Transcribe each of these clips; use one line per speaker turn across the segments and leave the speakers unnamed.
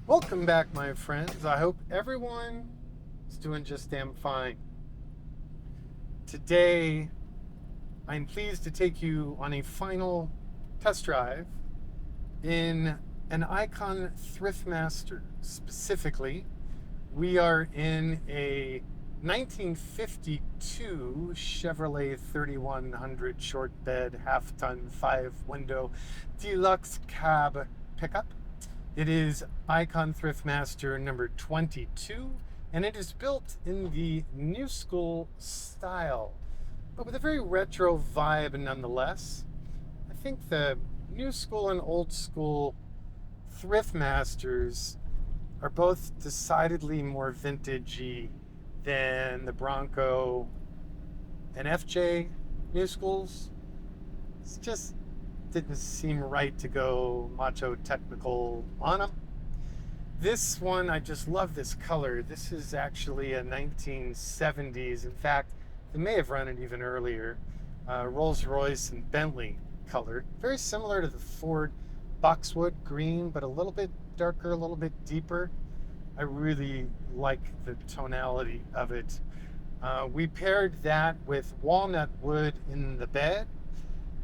Welcome back, my friends. I hope everyone is doing just damn fine. Today, I'm pleased to take you on a final test drive in an Icon Thriftmaster. Specifically, we are in a 1952 Chevrolet 3100 short bed, half ton, 5 window deluxe cab pickup. It is Icon Thriftmaster number 22, and it is built in the new school style, but with a very retro vibe nonetheless. I think the new school and old school Thriftmasters are both decidedly more vintagey than the Bronco and FJ new schools. It's just didn't seem right to go macho technical on them. This one, I just love this color. This is actually a 1970s. In fact, they may have run it even earlier. Rolls-Royce and Bentley color. Very similar to the Ford Boxwood green, but a little bit darker, a little bit deeper. I really like the tonality of it. We paired that with walnut wood in the bed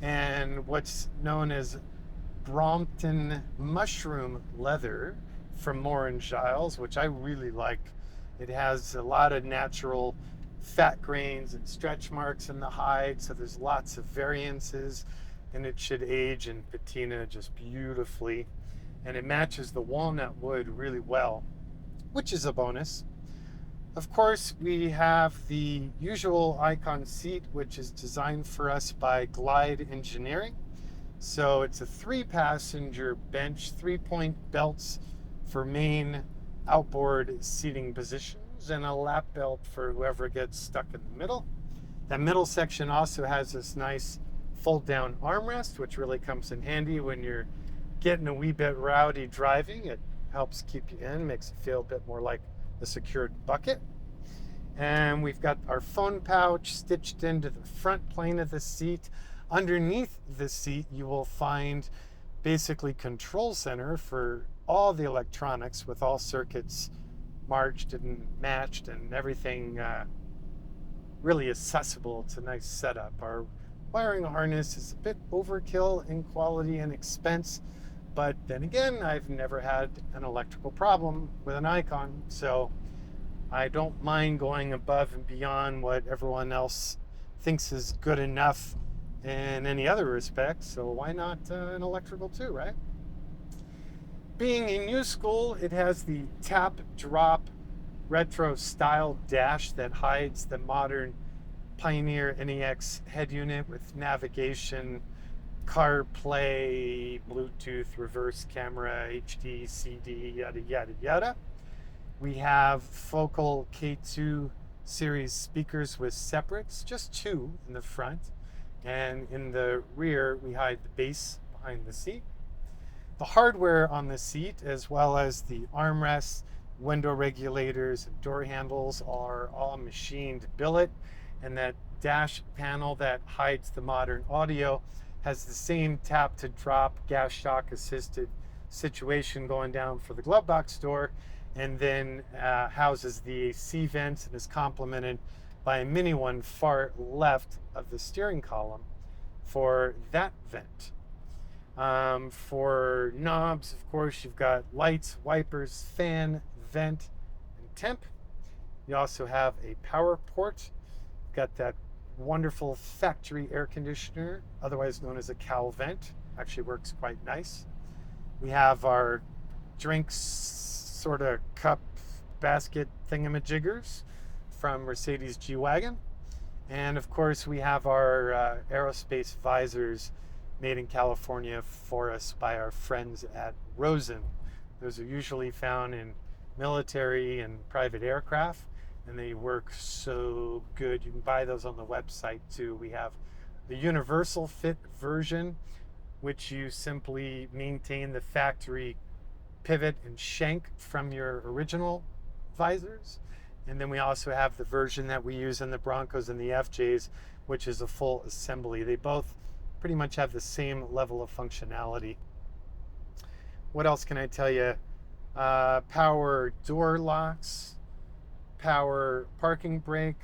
and what's known as Brompton mushroom leather from Morin Giles, which I really like. It has a lot of natural fat grains and stretch marks in the hide, so there's lots of variances, and it should age and patina just beautifully. And it matches the walnut wood really well, which is a bonus. Of course, we have the usual Icon seat, which is designed for us by Glide Engineering. So it's a 3-passenger bench, 3-point belts for main outboard seating positions, and a lap belt for whoever gets stuck in the middle. That middle section also has this nice fold-down armrest, which really comes in handy when you're getting a wee bit rowdy driving. It helps keep you in, makes it feel a bit more like a secured bucket. And we've got our phone pouch stitched into the front plane of the seat. Underneath the seat, you will find basically control center for all the electronics, with all circuits marched and matched and everything really accessible. It's a nice setup. Our wiring harness is a bit overkill in quality and expense, but then again, I've never had an electrical problem with an Icon, so I don't mind going above and beyond what everyone else thinks is good enough in any other respect, so why not an electrical too, right? Being a new school, it has the tap drop retro style dash that hides the modern Pioneer NEX head unit with navigation, CarPlay, Bluetooth, reverse camera, HD, CD, yada, yada, yada. We have focal K2 series speakers with separates, just 2 in the front. And in the rear, we hide the bass behind the seat. The hardware on the seat, as well as the armrests, window regulators, and door handles, are all machined billet. And that dash panel that hides the modern audio has the same tap to drop gas shock assisted situation going down for the glove box door, and then houses the AC vents and is complemented by a mini one far left of the steering column for that vent. For knobs, of course, you've got lights, wipers, fan, vent, and temp. You also have a power port. You've got that wonderful factory air conditioner, otherwise known as a cowl vent. Actually works quite nice. We have our drinks sort of cup basket thingamajiggers from Mercedes G-Wagon. And of course, we have our aerospace visors made in California for us by our friends at Rosen. Those are usually found in military and private aircraft, and they work so good. You can buy those on the website too. We have the universal fit version, which you simply maintain the factory pivot and shank from your original visors. And then we also have the version that we use in the Broncos and the FJs, which is a full assembly. They both pretty much have the same level of functionality. What else can I tell you? power door locks, power parking brake,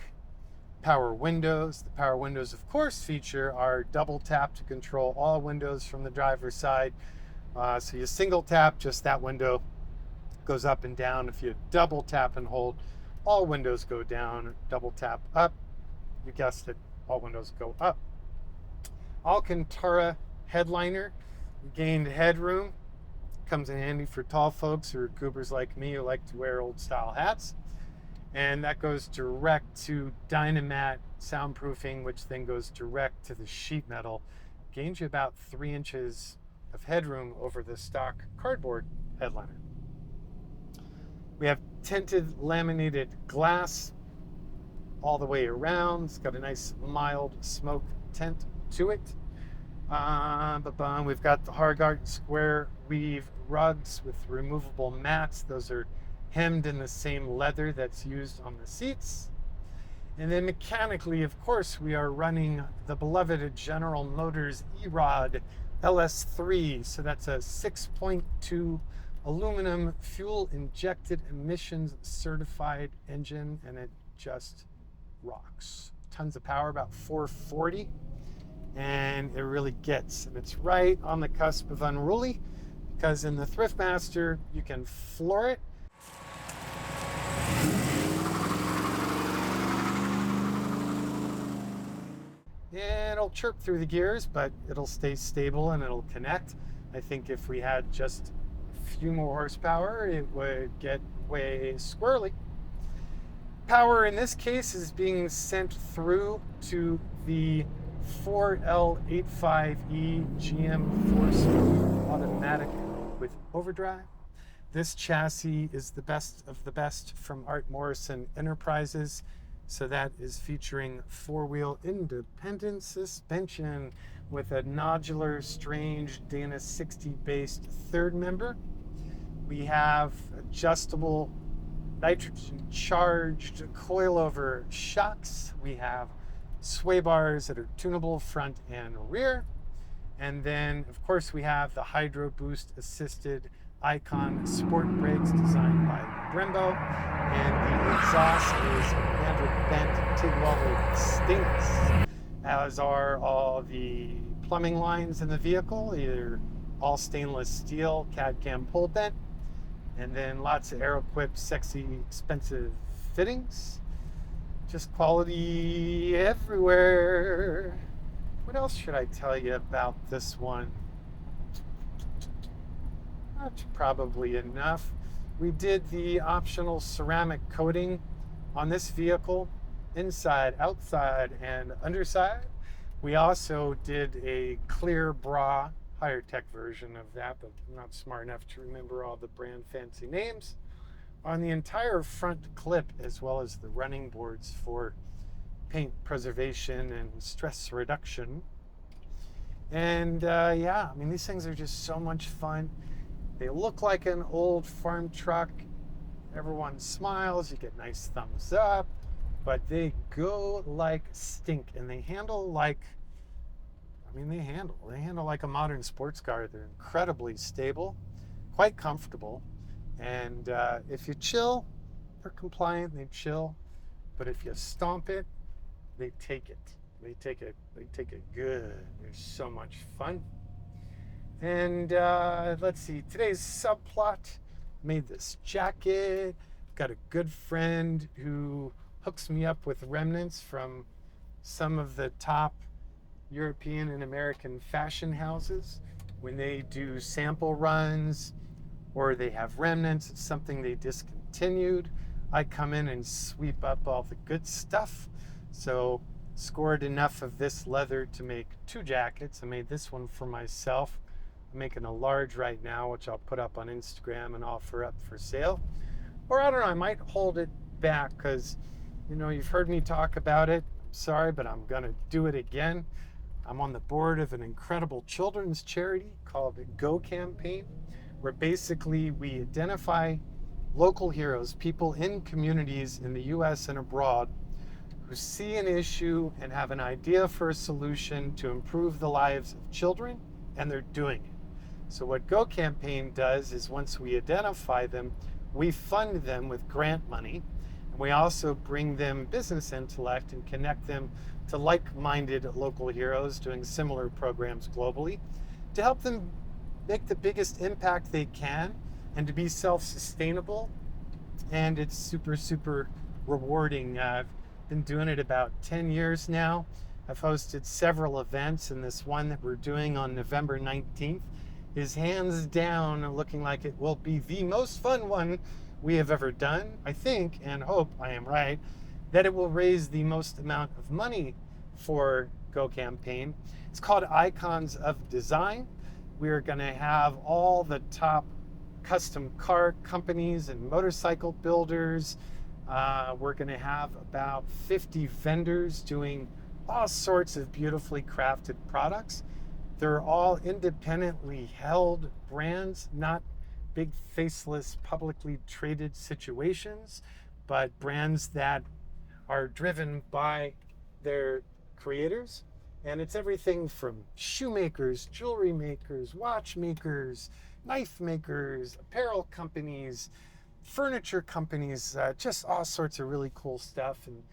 power windows. The power windows, of course, feature our double tap to control all windows from the driver's side. So you single tap, just that window goes up and down. If you double tap and hold, all windows go down. Double tap up, you guessed it, all windows go up. Alcantara headliner, gained headroom. Comes in handy for tall folks or goobers like me who like to wear old style hats. And that goes direct to Dynamat soundproofing, which then goes direct to the sheet metal. Gains you about 3 inches of headroom over the stock cardboard headliner. We have tinted laminated glass all the way around. It's got a nice mild smoke tint to it. We've got the Hargart square weave rugs with removable mats. Those are hemmed in the same leather that's used on the seats. And then mechanically, of course, we are running the beloved General Motors Erod LS3. So that's a 6.2 aluminum fuel injected emissions certified engine, and it just rocks. Tons of power, about 440. And it really gets, and it's right on the cusp of unruly, because in the Thriftmaster you can floor it. It'll chirp through the gears, but it'll stay stable and it'll connect. I think if we had just a few more horsepower, it would get way squirrely. Power in this case is being sent through to the 4L85E GM 4-stroke automatic with overdrive. This chassis is the best of the best from Art Morrison Enterprises. So that is featuring 4-wheel independent suspension with a nodular, strange Dana 60 based third member. We have adjustable nitrogen charged coilover shocks. We have sway bars that are tunable front and rear. And then, of course, we have the Hydro Boost assisted Icon sport brakes designed by Brembo. And the exhaust is Andrew Bent TIG welded stainless, as are all the plumbing lines in the vehicle, either all stainless steel, CAD/CAM pull bent, and then lots of Aeroquip sexy, expensive fittings. Just quality everywhere. What else should I tell you about this one? That's probably enough. We did the optional ceramic coating on this vehicle, inside, outside, and underside. We also did a clear bra, higher tech version of that, but I'm not smart enough to remember all the brand fancy names, on the entire front clip, as well as the running boards for paint preservation and stress reduction. And yeah, I mean, these things are just so much fun. They look like an old farm truck. Everyone smiles, you get nice thumbs up, but they go like stink, and they handle like, they handle like a modern sports car. They're incredibly stable, quite comfortable, and if you chill, they're compliant, they chill, but if you stomp it, they take it. They take it good. They're so much fun. And let's see, today's subplot, made this jacket. Got a good friend who hooks me up with remnants from some of the top European and American fashion houses. When they do sample runs or they have remnants, it's something they discontinued, I come in and sweep up all the good stuff. So scored enough of this leather to make 2 jackets. I made this one for myself. I'm making a large right now, which I'll put up on Instagram and offer up for sale. Or I don't know, I might hold it back because, you've heard me talk about it. I'm sorry, but I'm going to do it again. I'm on the board of an incredible children's charity called the Go Campaign, where basically we identify local heroes, people in communities in the US and abroad who see an issue and have an idea for a solution to improve the lives of children, and they're doing it. So what Go Campaign does is once we identify them, we fund them with grant money. And we also bring them business intellect and connect them to like-minded local heroes doing similar programs globally to help them make the biggest impact they can and to be self-sustainable. And it's super, super rewarding. I've been doing it about 10 years now. I've hosted several events, and this one that we're doing on November 19th is hands down looking like it will be the most fun one we have ever done. I think and hope I am right that it will raise the most amount of money for Go Campaign. It's called Icons of Design. We're going to have all the top custom car companies and motorcycle builders. We're going to have about 50 vendors doing all sorts of beautifully crafted products. They're all independently held brands, not big faceless publicly traded situations, but brands that are driven by their creators. And it's everything from shoemakers, jewelry makers, watchmakers, knife makers, apparel companies, furniture companies, just all sorts of really cool stuff. And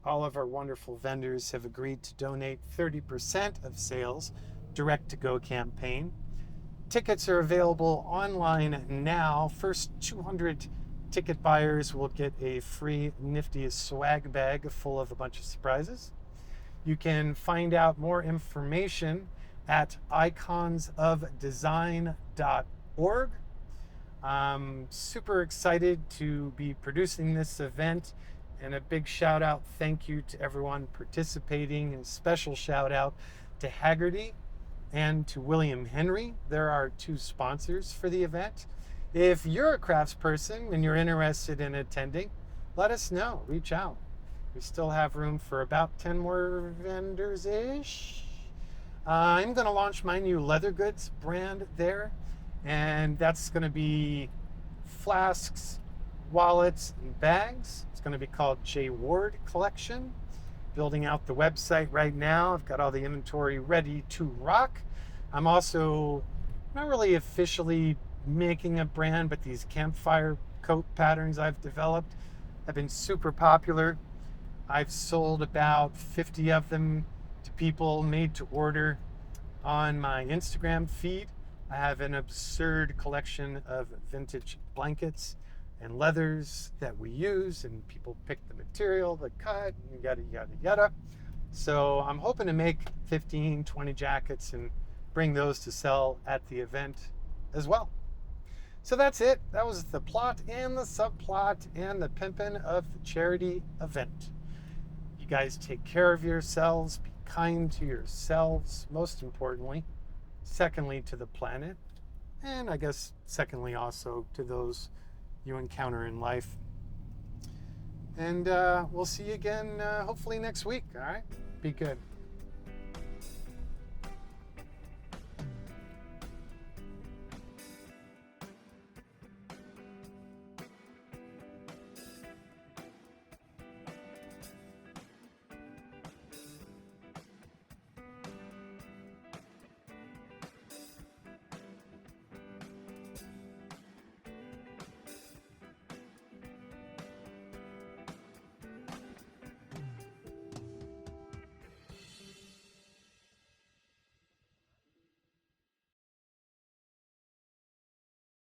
all of our wonderful vendors have agreed to donate 30% of sales direct to Go Campaign. Tickets are available online now. First 200 ticket buyers will get a free nifty swag bag full of a bunch of surprises. You can find out more information at iconsofdesign.org. I'm super excited to be producing this event, and a big shout out, thank you to everyone participating, and special shout out to Haggerty and to William Henry. They're our two sponsors for the event. If you're a craftsperson and you're interested in attending, let us know, reach out. We still have room for about 10 more vendors-ish. I'm going to launch my new leather goods brand there, and that's going to be flasks, wallets, and bags. It's going to be called J. Ward Collection. Building out the website right now. I've got all the inventory ready to rock. I'm also not really officially making a brand, but these campfire coat patterns I've developed have been super popular. I've sold about 50 of them to people made to order on my Instagram feed. I have an absurd collection of vintage blankets and leathers that we use, and people pick the material, the cut, and yada, yada, yada. So I'm hoping to make 15, 20 jackets and bring those to sell at the event as well. So that's it. That was the plot and the subplot and the pimpin' of the charity event. You guys take care of yourselves, be kind to yourselves, most importantly. Secondly, to the planet. And I guess secondly also to those you encounter in life. And we'll see you again hopefully next week. All right? Be good.